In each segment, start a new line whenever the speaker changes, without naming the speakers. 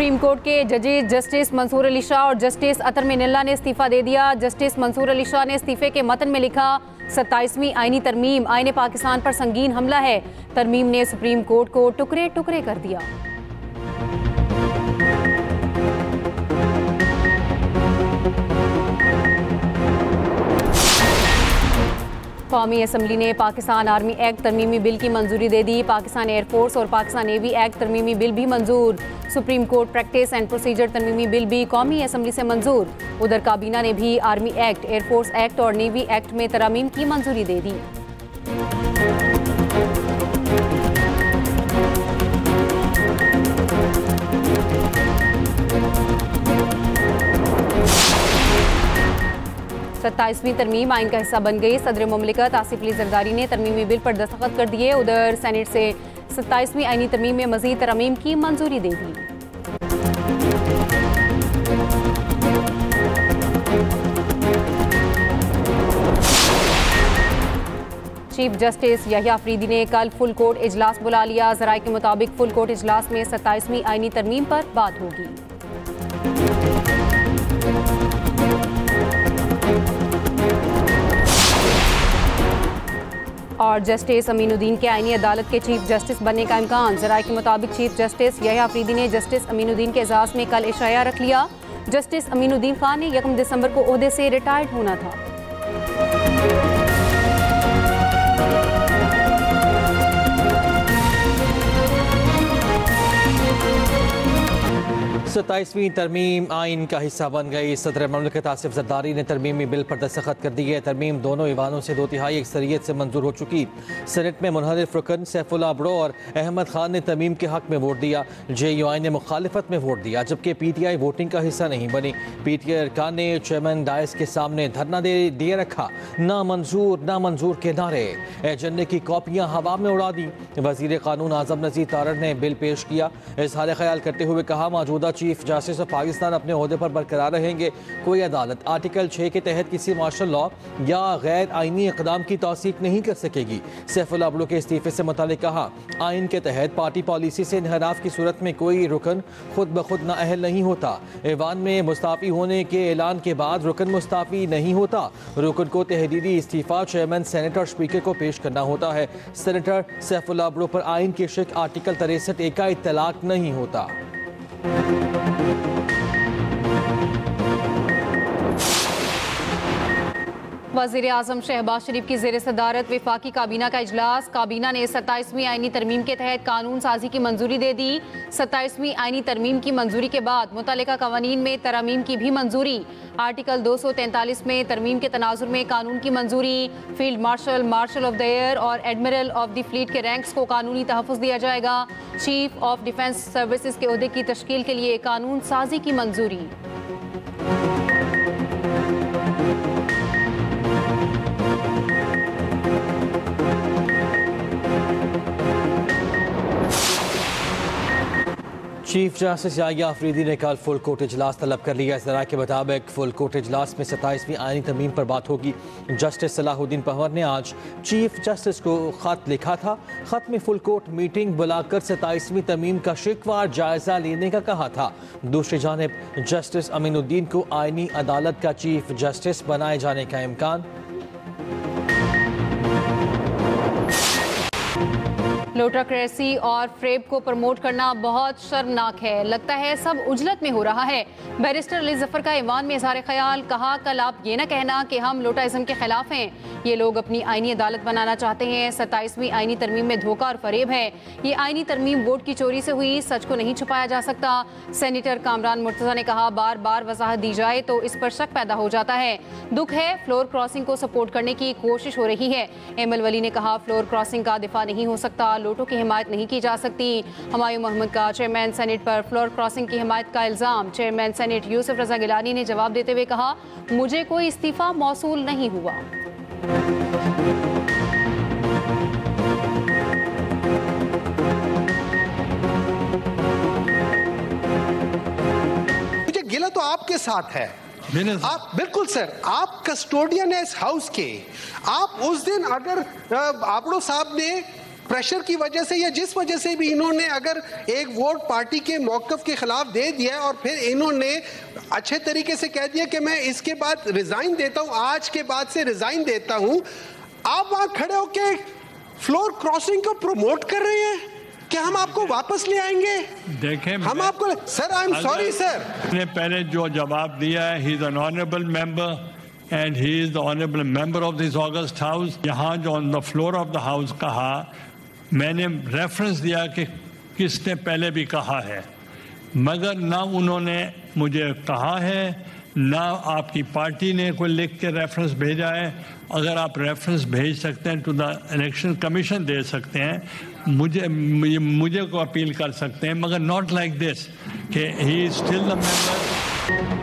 Supreme court के जजेस justice Mansoor Ali Shah और जस्टिस अतर मिनल्ला ने इस्तीफा दे दिया। जस्टिस मंसूर अली शाह ने इस्तीफे के मतन में लिखा, 27वीं आईनी तरमीम आईने पाकिस्तान पर संगीन हमला है। तरमीम ने सुप्रीम कोर्ट को टुकड़े टुकड़े कर दिया। कौमी असम्बली ने पाकिस्तान आर्मी एक्ट तरमीमी बिल की मंजूरी दे दी। पाकिस्तान एयरफोर्स और पाकिस्तान नेवी एक्ट तरमीमी बिल भी मंजूर। Supreme court practice and procedure तरमीमी बिल भी कौमी असम्बली से मंजूर। उधर काबीना ने भी आर्मी एक्ट, एयरफोर्स एक्ट और नेवी एक्ट में तरमीम की मंजूरी दे दी। सत्ताईसवीं तरमीम आइन का हिस्सा बन गई। सदर मुमलिकत आसिफ अली जरदारी ने तरमीमी बिल पर दस्तखत कर दिए। उधर सेनेट से 27वीं आइनी तरमीम में मजीद तरमीम की मंजूरी दे दी। चीफ जस्टिस यहिया अफरीदी ने कल फुल कोर्ट इजलास बुला लिया। जराये के मुताबिक फुल कोर्ट इजलास में 27वीं आइनी तरमीम पर बात होगी। और जस्टिस अमीनुद्दीन के आईनी अदालत के चीफ जस्टिस बनने का इम्कान। जराये के मुताबिक चीफ जस्टिस यहिया अफरीदी ने जस्टिस अमीनुद्दीन के एजाज़ में कल इशाया रख लिया। जस्टिस अमीनुद्दीन खान ने 1 दिसंबर को ओहदे से रिटायर्ड होना था।
27वीं तरमीम आइन का हिस्सा बन गई। सदर मुमलिकत आसिफ जरदारी ने तरमीमी बिल पर दस्तखत कर दिए। तरमीम दोनों ईवानों से 2/3 अक्सरियत से मंजूर हो चुकी। सेनेट में मुनहरिफ रुकन सैफुल्लाह अब्रो और अहमद खान ने तरमीम के हक में वोट दिया। JUI ने मुखालिफत में वोट दिया, जबकि PTI वोटिंग का हिस्सा नहीं बनी। PTI अरकान ने चेयरमैन डायस के सामने धरना दिए रखा। नामंजूर के नारे, एजेंडे की कॉपियां हवा में उड़ा दी। वजीर कानून आजम नज़ीर तारड़ ने बिल पेश किया। इजहार ख्याल करते हुए कहा, मौजूदा चीफ जस्टिस ऑफ पाकिस्तान अपने ओहदे पर बरकरार रहेंगे। कोई अदालत आर्टिकल 6 के तहत किसी मार्शल लॉ या गैर आइनी इकदाम की तौसीक नहीं कर सकेगी। सैफुल्लाह अब्रो के इस्तीफे से मुतालिक कहा, आइन के तहत पार्टी पॉलिसी से इनहराफ की सूरत में कोई रुकन खुद ब खुद नाअहल नहीं होता। ऐवान में मुस्ताफ़ी होने के ऐलान के बाद रुकन मुस्ताफ़ी नहीं होता। रुकन को तहदीदी इस्तीफा चेयरमैन, सेनेट और स्पीकर को पेश करना होता है। सेनेटर सैफुल्लाह अब्रो पर आइन के शिक आर्टिकल 63A का इत्तलाक नहीं होता।
वज़ीर आज़म शहबाज शरीफ की ज़ेर सदारत वफाकी काबीना का इजलास। काबीना ने 27वीं आइनी तरमीम के तहत कानून साजी की मंजूरी दे दी। 27वीं आइनी तरमीम की मंजूरी के बाद मुतल्लिका कवानीन में तरमीम की भी मंजूरी। आर्टिकल 243 में तरमीम के तनाजुर में कानून की मंजूरी। Field marshal, marshal of the air और एडमिरल ऑफ द फ्लीट के रैंक्स को कानूनी तहफ़्फ़ुज़ दिया जाएगा। चीफ ऑफ डिफेंस सर्विसेज के ओहदे की तश्कील के लिए कानून साजी की मंजूरी।
चीफ जस्टिस यहिया अफरीदी ने कल फुल कोर्ट इजलास तलब कर लिया। ज़रा के मुताबिक फुल कोर्ट इजलास में 27वीं आइनी तरमीम पर बात होगी। जस्टिस सलाहुद्दीन पहवर ने आज चीफ जस्टिस को ख़त लिखा था। ख़त में फुल कोर्ट मीटिंग बुलाकर 27वीं तरमीम का शिकवार जायज़ा लेने का कहा था। दूसरी जानिब जस्टिस अमीनुद्दीन को आइनी अदालत का चीफ जस्टिस बनाए जाने का इम्कान।
लोटाक्रेसी और फ्रेब को प्रमोट करना बहुत शर्मनाक है। लगता है सब उजलत में हो रहा है। बैरिस्टर अली जफर का ईवान में इजहार ख्याल, कहा, कल आप ये ना कहना कि हम लोटाइज्म के खिलाफ हैं। ये लोग अपनी आइनी अदालत बनाना चाहते हैं। 27वीं आइनी तरमीम में धोखा और फरेब है। ये आइनी तरमीम वोट की चोरी से हुई, सच को नहीं छुपाया जा सकता। सेनेटर कामरान मुर्तज़ा ने कहा, बार बार वजाहत दी जाए तो इस पर शक पैदा हो जाता है। दुख है, फ्लोर क्रॉसिंग को सपोर्ट करने की कोशिश हो रही है। एमएल वली ने कहा, फ्लोर क्रॉसिंग का दिफा नहीं हो सकता, लोटों की हिमायत नहीं की जा सकती। हुमायूं मोहम्मद का चेयरमैन सेनेट पर फ्लोर क्रॉसिंग की हिमायत का इल्ज़ाम। चेयरमैन सेनेट यूसुफ रजा गिलानी ने जवाब देते हुए कहा, मुझे कोई इस्तीफा मौसूल नहीं हुआ।
मुझे गिला तो आपके साथ है। आप बिल्कुल सर, आप कस्टोडियन है इस हाउस के। आप उस दिन अगर आपड़ो साहब ने प्रेशर की वजह से या जिस वजह से भी इन्होंने अगर एक वोट पार्टी के मौक़िफ़ के खिलाफ दे दिया है और फिर इन्होंने अच्छे तरीके से कह दिया कि मैं इसके बाद रिजाइन देता हूं, आज के बाद से रिजाइन देता हूं, आप वहां खड़े होके फ्लोर क्रॉसिंग को प्रमोट कर रहे हैं। क्या हम आपको वापस ले आएंगे?
देखें,
हम आपको sir, I am sorry sir.
ने पहले जो जवाब दिया है, he is an honourable member and he is the honourable member of this August house. यहाँ जो on the floor of the house कहा, मैंने रेफरेंस दिया कि किसने पहले भी कहा है, मगर ना उन्होंने मुझे कहा है, ना आपकी पार्टी ने कोई लिख के रेफरेंस भेजा है। अगर आप रेफरेंस भेज सकते हैं तो द इलेक्शन कमीशन दे सकते हैं, मुझे को अपील कर सकते हैं, मगर नॉट लाइक दिस कि he is still the member.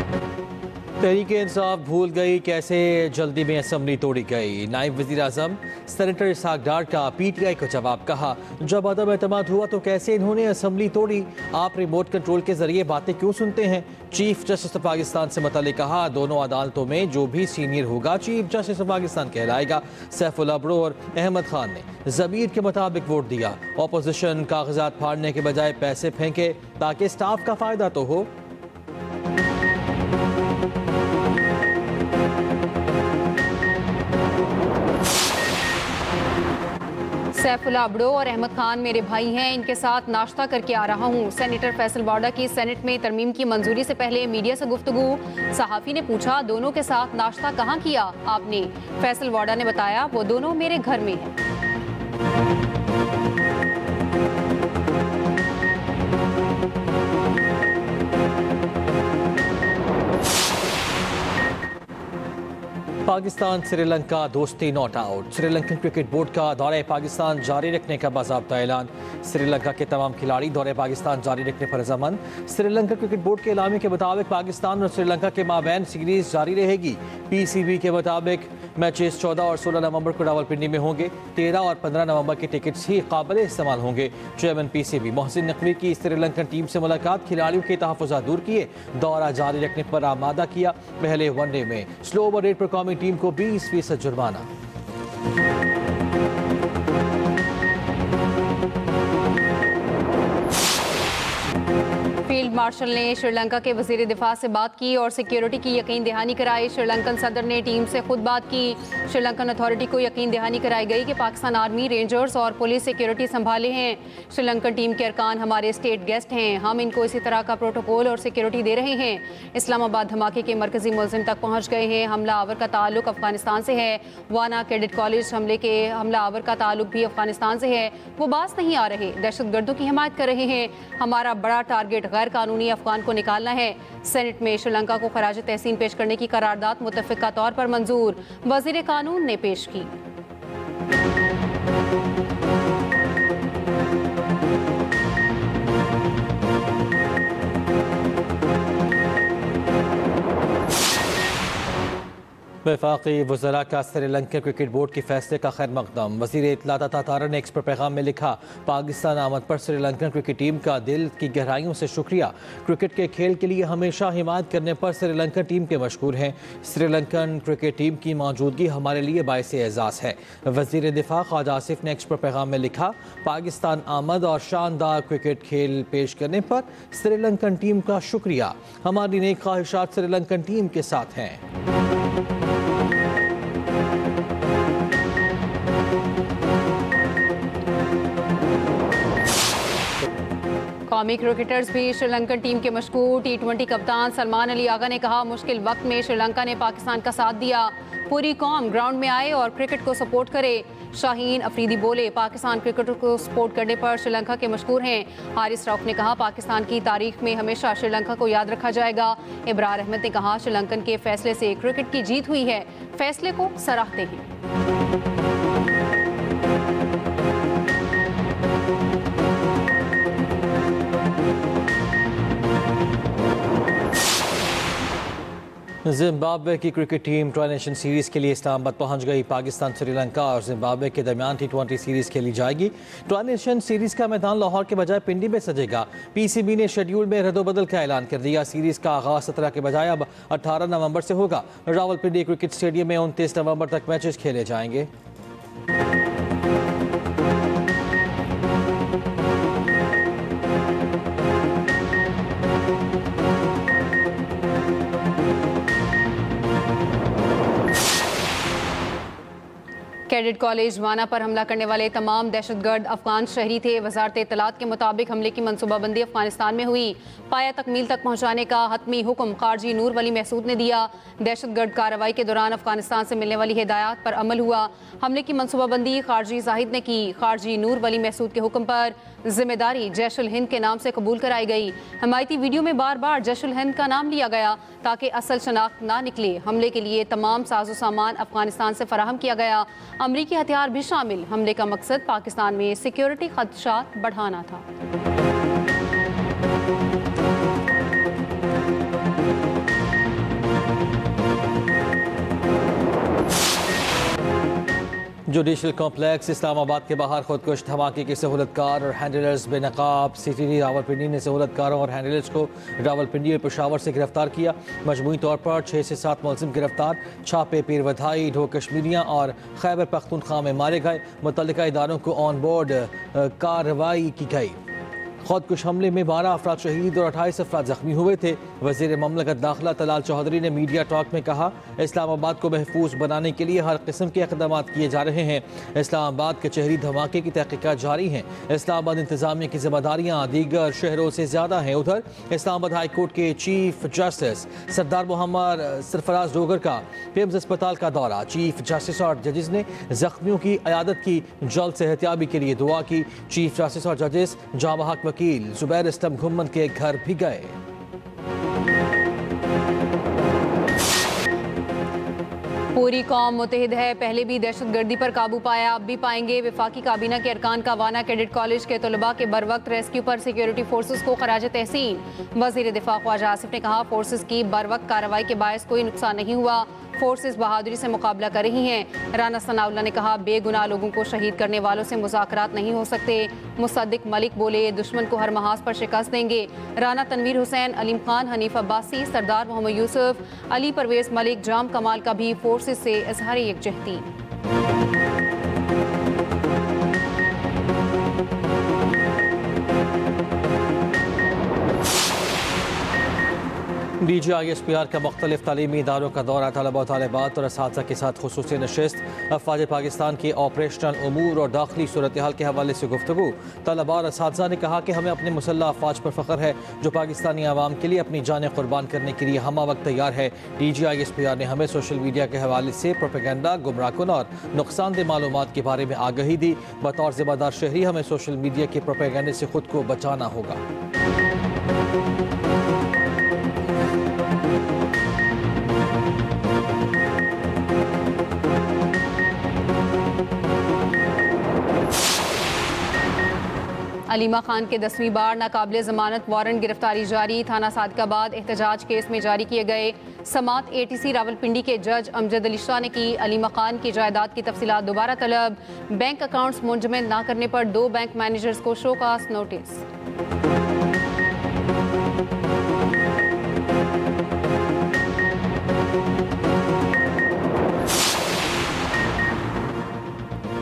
Tehreek Insaf भूल गई कैसे जल्दी में असम्बली तोड़ी गई। नायब वज़ीर आज़म सेनेटर इसहाक डार का PTI को जवाब, कहा जब अदम एतमाद हुआ तो कैसे इन्होंने असम्बली तोड़ी, आप रिमोट कंट्रोल के जरिए बातें क्यों सुनते हैं। चीफ जस्टिस ऑफ पाकिस्तान से मुताल्लिक़ कहा, दोनों अदालतों में जो भी सीनियर होगा चीफ जस्टिस ऑफ पाकिस्तान कहलाएगा। सैफुल्लाह अब्रो और अहमद खान ने ज़मीर के मुताबिक वोट दिया। अपोजिशन कागजात फाड़ने के बजाय पैसे फेंके ताकि स्टाफ का फ़ायदा तो हो।
सैफुल्लाह अब्रो और अहमद खान मेरे भाई हैं, इनके साथ नाश्ता करके आ रहा हूँ। सेनेटर फैसल वाडा की सेनेट में तरमीम की मंजूरी से पहले मीडिया से गुफ्तगू। सहाफ़ी ने पूछा, दोनों के साथ नाश्ता कहाँ किया आपने? फैसल वाडा ने बताया, वो दोनों मेरे घर में हैं।
पाकिस्तान श्रीलंका दोस्ती not out. Sri Lankan cricket board का दौरे पाकिस्तान जारी रखने का बाज़ाब्ता ऐलान। श्रीलंका के तमाम खिलाड़ी दौरे पाकिस्तान जारी रखने पर रजामंद। श्रीलंका क्रिकेट बोर्ड के एलामी के मुताबिक पाकिस्तान और श्रीलंका के माबैन सीरीज जारी रहेगी। PCB के मुताबिक मैचेस 14 और 16 नवंबर को रावलपिंडी में होंगे। 13 और 15 नवंबर के टिकट्स ही काबिल इस्तेमाल होंगे। चेयरमैन PCB मोहसिन नकवी की श्रीलंकन टीम से मुलाकात, खिलाड़ियों के तहफ़्फ़ुज़ात दूर किए, दौरा जारी रखने पर आमादा किया। पहले वनडे में स्लो ओवर रेट पर कौमी टीम को 20% जुर्माना।
फील्ड मार्शल ने श्रीलंका के वज़ीर दिफा से बात की और सिक्योरिटी की यकीन दहानी कराई। श्रीलंकन सदर ने टीम से खुद बात की। श्रीलंकन अथॉरिटी को यकीन दहानी कराई गई कि पाकिस्तान आर्मी, रेंजर्स और पुलिस सिक्योरिटी संभाले हैं। श्रीलंकन टीम के अरकान हमारे स्टेट गेस्ट हैं, हम इनको इसी तरह का प्रोटोकॉल और सिक्योरिटी दे रहे हैं। इस्लामाबाद धमाके के मरकजी मुलजिम तक पहुँच गए हैं। हमला आवर का ताल्लुक अफगानिस्तान से है। वाना कैडेट कॉलेज हमले के हमला आवर का ताल्लुक भी अफगानिस्तान से है। वो बाज नहीं आ रहे, दहशतगर्दों की हिमायत कर रहे हैं। हमारा बड़ा टारगेट गैर कानूनी अफगान को निकालना है। सेनेट में श्रीलंका को खराज तहसीन पेश करने की करारदाद मुत्तफ़िका तौर पर मंजूर, वज़ीर कानून ने पेश की।
वफाकी वज़रा का श्रीलंका क्रिकेट बोर्ड के फैसले का खैर मकदम। वज़ीर इत्तलात तातारा ने एक्स पर पैगाम में लिखा, पाकिस्तान आमद पर श्रीलंकन क्रिकेट टीम का दिल की गहराइयों से शुक्रिया। क्रिकेट के खेल के लिए हमेशा हिमायत करने पर श्रीलंकन टीम के मशहूर हैं। श्रीलंकन क्रिकेट टीम की मौजूदगी हमारे लिए बाइस एजाज़ है। वज़ीर दिफा ख्वाजा आसिफ ने एक्स पर पैगाम में लिखा, पाकिस्तान आमद और शानदार क्रिकेट खेल पेश करने पर श्रीलंकन टीम का शुक्रिया। हमारी नेक ख्वाहिशात श्रीलंकन टीम के साथ हैं।
कौमी क्रिकेटर्स भी श्रीलंकन टीम के मशहूर। T20 कप्तान सलमान अली आगा ने कहा, मुश्किल वक्त में श्रीलंका ने पाकिस्तान का साथ दिया। पूरी कौम ग्राउंड में आए और क्रिकेट को सपोर्ट करे। शाहीन अफरीदी बोले, पाकिस्तान क्रिकेटर को सपोर्ट करने पर श्रीलंका के मशहूर हैं। हारिस रऊफ ने कहा, पाकिस्तान की तारीख में हमेशा श्रीलंका को याद रखा जाएगा। इब्रार अहमद ने कहा, श्रीलंकन के फैसले से क्रिकेट की जीत हुई है, फैसले को सराहते हैं।
जिम्बाब्वे की cricket team tri nation series के लिए इस्लामाबाद पहुंच गई। पाकिस्तान, श्रीलंका और जिम्बाब्वे के दरमियान T20 सीरीज़ खेली जाएगी। ट्राई नेशन सीरीज़ का मैदान लाहौर के बजाय पिंडी में सजेगा। PCB ने शेड्यूल में रद्दोबदल का ऐलान कर दिया। सीरीज़ का आगाज़ 17 के बजाय अब 18 नवंबर से होगा। रावलपिंडी क्रिकेट स्टेडियम में 29 नवंबर तक मैचेस खेले जाएंगे।
कैडेट कॉलेज वाना पर हमला करने वाले तमाम दहशतगर्द अफगान शहरी थे। वजारत इत्तलात के मुताबिक हमले की मनसूबाबंदी अफगानिस्तान में हुई। पाया तकमील तक पहुँचाने का हतमी हुक्म खारजी नूर वली महसूद ने दिया। दहशतगर्द कार्रवाई के दौरान अफगानिस्तान से मिलने वाली हिदायत पर अमल हुआ। हमले की मनसूबाबंदी खारजी जाहिद ने की। खारजी नूर वली महसूद के हुक्म पर जिम्मेदारी जैश उल हिंद के नाम से कबूल कराई गई। हमायती वीडियो में बार बार जैश उल हिंद का नाम लिया गया ताकि असल शनाख्त ना निकले। हमले के लिए तमाम साजो सामान अफगानिस्तान से फराहम किया गया। अमरीकी हथियार भी शामिल। हमले का मकसद पाकिस्तान में सिक्योरिटी खदशात बढ़ाना था।
जुडिशल कॉम्प्लेक्स इस्लामाबाद के बाहर खुदकुश धमाके के सहूलतकार और हैंडलर्स बेनकाब सीटीडी रावलपिंडी ने सहूलतकारों और हैंडलर्स को रावलपिंडी और पेशावर से गिरफ्तार किया। मजमूई तौर पर 6 से 7 मुलजिम गिरफ्तार। छापे पीर वधाई, ढो कश्मीरियाँ और खैबर पख्तूनख्वा में मारे गए। मुतल्लिका इदारों को ऑन बोर्ड कार्रवाई की गई। खुदकुश हमले में 12 अफराद शहीद और 28 अफराद जख्मी हुए थे। वज़ीर ममलकत दाखिला तलाल चौधरी ने मीडिया टॉक में कहा, इस्लामाबाद को महफूज बनाने के लिए हर किस्म के इक़दाम किए जा रहे हैं। इस्लामाबाद कचहरी धमाके की तहकीकात जारी हैं। इस्लामाबाद इंतजामिया की जिम्मेदारियाँ दीगर शहरों से ज़्यादा हैं। उधर इस्लामाबाद हाई कोर्ट के चीफ जस्टिस सरदार मोहम्मद सरफराज डोगर का पिम्स अस्पताल का दौरा। चीफ जस्टिस और जजेस ने जख्मियों की अयादत की, जल्द सेहतियाबी के लिए दुआ की। चीफ जस्टिस और जजेस जामा हक वकील जुबैर इस्लाम घुम्मन के घर भी गए।
पूरी कौम मुतहिद है। पहले भी दहशतगर्दी पर काबू पाया, अब भी पाएंगे। वफाकी काबीना के अरकान का वाना कैडेट कॉलेज के तलबा के बरवक्त रेस्क्यू पर सिक्योरिटी फोर्सेस को खराज तहसीन। वजीर दिफा ख्वाजा आसिफ ने कहा, फोर्सेस की बरवक्त कार्रवाई के बायस कोई नुकसान नहीं हुआ। फोर्सेस बहादुरी से मुकाबला कर रही हैं। राना सनाउल्लाह ने कहा, बेगुनाह लोगों को शहीद करने वालों से मुज़ाकरात नहीं हो सकते। मुसद्दिक मलिक बोले, दुश्मन को हर महाज पर शिकस्त देंगे। राना तनवीर हुसैन, अलीम खान, हनीफ अब्बासी, सरदार मोहम्मद यूसुफ, अली परवेज मलिक, जाम कमाल का भी फोर्सेस से इजहार यकजहती।
DGISPR का मुख्तलिफ तालीमी इदारों का दौरा। तलबा तालिबात और असातिज़ा के साथ खुसूसी नशिस्त। अफ़वाज पाकिस्तान के ऑपरेशनल उमूर और दाखिली सूरत हाल के हवाले से गुफ्तगू। तलबा और असातिज़ा ने कहा कि हमें अपने मुसल्लह अफ़वाज पर फ़ख्र है जो पाकिस्तानी आवाम के लिए अपनी जानें कुर्बान करने के लिए हमा वक्त तैयार है। DGISPR ने हमें सोशल मीडिया के हवाले से प्रोपेगेंडा, गुमराहकुन और नुकसानदेह मालूमात के बारे में आगाही दी। बतौर ज़िम्मेदार शहरी हमें सोशल मीडिया के प्रोपेगेंडे से खुद को बचाना होगा।
अलीमा खान के 10वीं बार नाकाबिले ज़मानत वारंट गिरफ्तारी जारी। थाना सादिकाबाद एहतजाज केस में जारी किए गए समात ATC रावलपिंडी के जज अमजद अली शाह ने की। अलीमा खान की जायदाद की तफसीलात दोबारा तलब। बैंक अकाउंट्स मुंजमद ना करने पर 2 बैंक मैनेजर्स को शोकास नोटिस।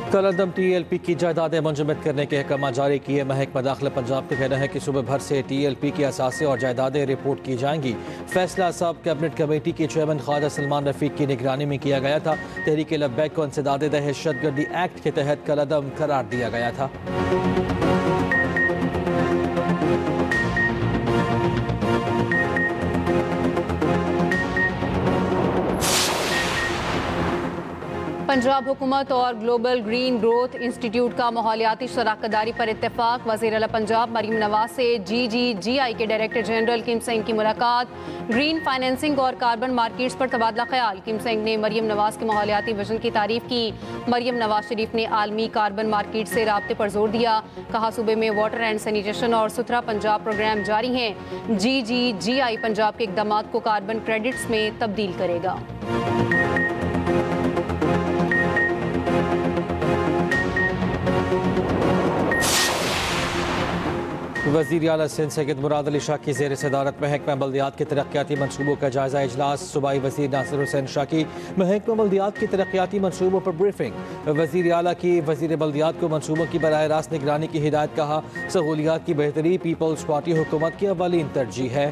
कलंदम TLP की जायदादें मुंजमद करने के अहकाम जारी किए। महकमा दाखिला पंजाब का कहना है कि सुबह भर से TLP की असासे और जायदादें रिपोर्ट की जाएंगी। फैसला सब कैबिनेट कमेटी के चेयरमैन ख्वाजा सलमान रफीक की निगरानी में किया गया था। तहरीक लब्बैक को इंसदाद दहशतगर्दी एक्ट के तहत कलंदम करार दिया गया था।
पंजाब हुकूमत और ग्लोबल ग्रीन ग्रोथ इंस्टीट्यूट का माहौलियाती शराकतदारी पर इत्तेफाक। वज़ीर आला पंजाब मरीम नवाज से GGGI के डायरेक्टर जनरल किम सिंह की मुलाकात। ग्रीन फाइनेंसिंग और कार्बन मार्केट्स पर तबादला ख्याल। किम सिंह ने मरीम नवाज के माहौलियाती विजन की तारीफ की। मरीम नवाज शरीफ ने आलमी कार्बन मार्केट से राब्ते पर जोर दिया। कहा, सूबे में वाटर एंड सैनिटेशन और सुथरा पंजाब प्रोग्राम जारी हैं। GGGI पंजाब के इकदाम को कार्बन क्रेडिट्स में तब्दील करेगा।
वज़ीर आला सिंध सैयद मुराद अली शाह की ज़ेर सदारत महकमा बल्दियात के तरक्याती मनसूबों का जायजा इजलास। सूबाई वज़ीर नासिर हुसैन शाह की महकमा बल्दियात के तरक्याती मनसूबों पर ब्रीफिंग। वज़ीर आला की वज़ीर बल्दियात को मनसूबों की बराह रास्त निगरानी की हिदायत। कहा, सहूलियात की बेहतरी पीपल्स पार्टी हुकूमत की अव्वलीन तरजीह है।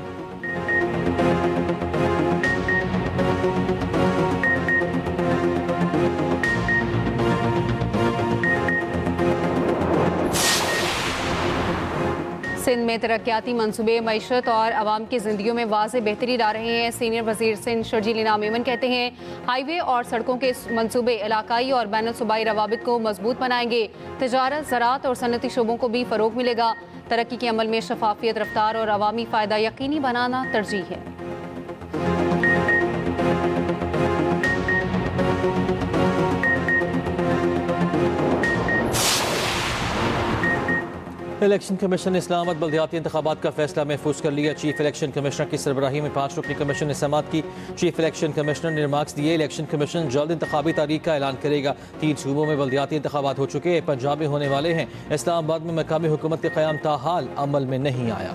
सिंध में तरक्याती मनसूबे मईशत और आवाम की जिंदगियों में वाज़े बेहतरी ला रहे हैं। सीनियर वजीर सिंध शर्जील इनाम मेमन कहते हैं हाईवे और सड़कों के मनसूबे इलाकाई और बैन सूबाई रवाबित को मजबूत बनाएंगे। तजारत, ज़राअत और सनती शोबों को भी फ़रोग मिलेगा। तरक्की के अमल में शफाफियत, रफ्तार और अवामी फ़ायदा यकीनी बनाना तरजीह है।
इलेक्शन कमीशन ने इस्लामाबाद बल्दियाती इंतखाबात का फैसला महफूज कर लिया। चीफ इलेक्शन कमिश्नर की सरबराही में 5 रुकनी कमीशन ने समाअत की। चीफ इलेक्शन कमिश्नर ने रिमार्क्स दिए इलेक्शन कमीशन जल्द इंतखाबी तारीख का ऐलान करेगा। 3 सूबों में बल्दियाती इंतखाबात हो चुके हैं, पंजाब में होने वाले हैं। इस्लामाबाद में मकामी हुकूमत के क़याम ताहाल अमल में नहीं आया।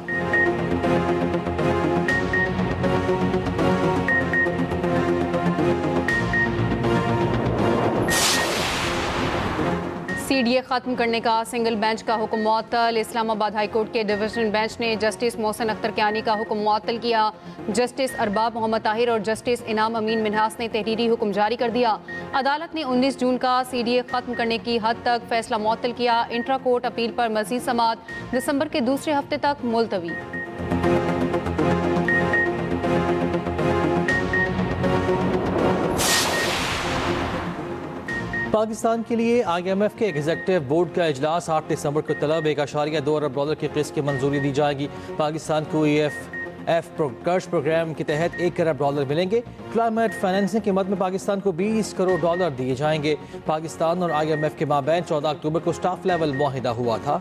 सीडीए खत्म करने का सिंगल बेंच का हुक्म मुअत्तल। इस्लामाबाद हाई कोर्ट के डिवीजन बेंच ने जस्टिस मोहसिन अख्तर कियानी का हुक्म मुअत्तल किया। जस्टिस अरबाब मोहम्मद ताहिर और जस्टिस इनाम अमीन मिन्हास ने तहरीरी हुक्म जारी कर दिया। अदालत ने 19 जून का सीडीए खत्म करने की हद तक फैसला मुअत्तल किया। इंट्रा कोर्ट अपील पर मजीद समाअत दिसंबर के दूसरे हफ्ते तक मुलतवी।
पाकिस्तान के लिए IMF के एग्जीक्यूटिव बोर्ड का इजलास 8 दिसंबर को तलब। $1.2 अरब की किस्त की मंजूरी दी जाएगी। पाकिस्तान को EFF कर्ज प्रोग्राम के तहत $1 अरब मिलेंगे। क्लाइमेट फाइनेंसिंग की मद में पाकिस्तान को $20 करोड़ दिए जाएंगे। पाकिस्तान और IMF के माबैन 14 अक्टूबर को स्टाफ लेवल मुआहिदा हुआ था।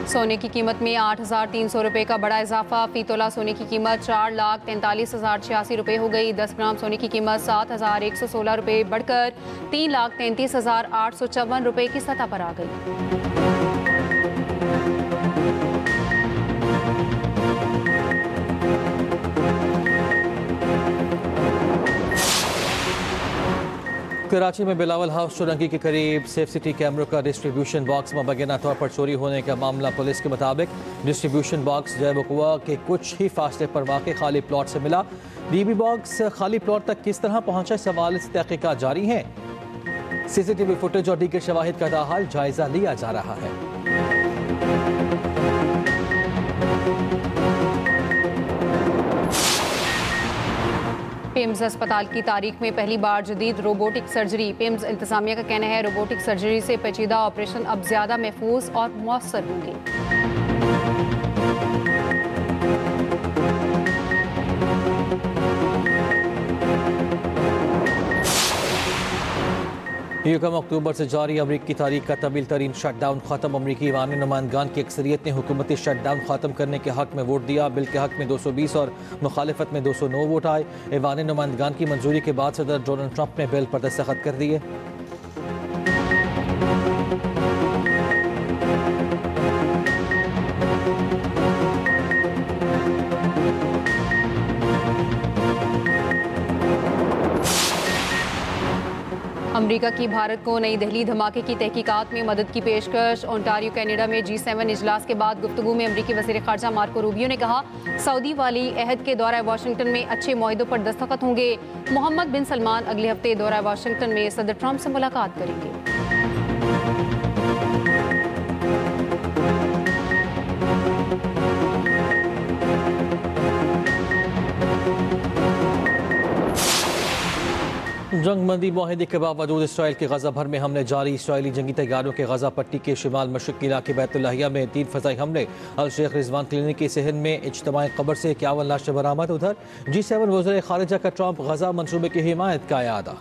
सोने की कीमत में 8,300 रुपये का बड़ा इजाफा। फी तोला सोने की कीमत 4,43,086 रुपये हो गई। 10 ग्राम सोने की कीमत 7,116 रुपये बढ़कर 3,33,854 रुपये की सतह पर आ गई।
कराची में बिलावल हाउस चौरंगी के करीब सेफ सिटी कैमरों का डिस्ट्रीब्यूशन बॉक्स मुबैना तौर पर चोरी होने का मामला। पुलिस के मुताबिक डिस्ट्रीब्यूशन बॉक्स जय वकुआ के कुछ ही फासले पर वाक़ खाली प्लॉट से मिला। डीबी बॉक्स खाली प्लॉट तक किस तरह पहुंचा, इस हवाले से तहकीकात जारी है। CCTV फुटेज और दीगर शवाहिद का ताहाल जायजा लिया जा रहा है।
पिम्स अस्पताल की तारीख में पहली बार जदीद रोबोटिक सर्जरी। पिम्स इंतजामिया का कहना है रोबोटिक सर्जरी से पेचीदा ऑपरेशन अब ज्यादा महफूज और मौसर होंगे।
यकम अक्टूबर से जारी अमरीकी तारीख का तवील तरीन शटडाउन खत्म। अमरीकी अवामी नुमाइंदगान की अक्सरियत ने हुकूमती शटडाउन खत्म करने के हक में वोट दिया। बिल के हक में 220 और मुखालिफत में 209 वोट आए। अवामी नुमाइंदगान की मंजूरी के बाद सदर डोनाल्ड ट्रंप ने बिल पर दस्तखत कर दिए।
अमरीका की भारत को नई दिल्ली धमाके की तहकीकात में मदद की पेशकश। ओंटारियो कनाडा में G7 इजलास के बाद गुफ्तगू में अमरीकी वज़ीर ख़ारजा मार्को रूबियो ने कहा सऊदी वाली अहद के दौरा वाशिंगटन में अच्छे मुआहिदों पर दस्तखत होंगे। मोहम्मद बिन सलमान अगले हफ्ते दौरा वाशिंगटन में सदर ट्रंप से मुलाकात करेंगे।
जंगबंदी मुआहिदे के बावजूद इसराइल के गजा भर में हमले जारी। इसराइली जंगी तैयारों के गजा पट्टी के शिमाल मशरक़ी इलाके बैतुल्लाहिया में 3 फ़ज़ाई हमले। अल शेख रिजवान क्लिनिक की सहन में इज्तिमाई कब्र से 51 लाशें बरामद। उधर G7 वज़ीर ख़ारिजा का ट्रंप गजा मनसूबे की हिमायत का इरादा।